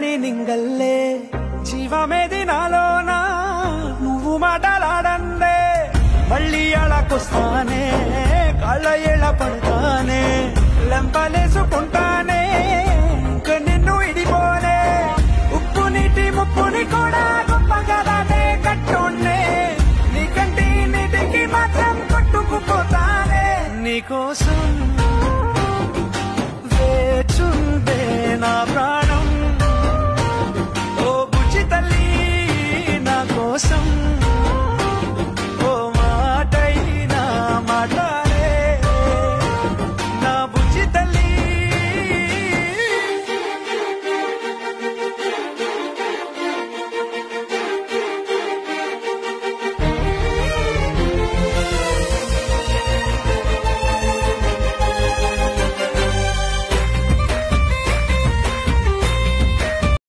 తెల్లని నింగల్లే జీవమేది నాలోనా నువ్వు మాటలాడందే మళ్ళీ అళకొస్తానే కాళ్ళ ఎళ్ళ పడతానే లెంపలేసుకుంటానే ఇంక నిన్ను ఇడిపోనే ఉప్పు నీటి ముప్పుని కూడా గొప్పగలనే కట్టునే నీ కంటి నీటికి మాత్రం కొట్టుకుపోతానే నీకోసం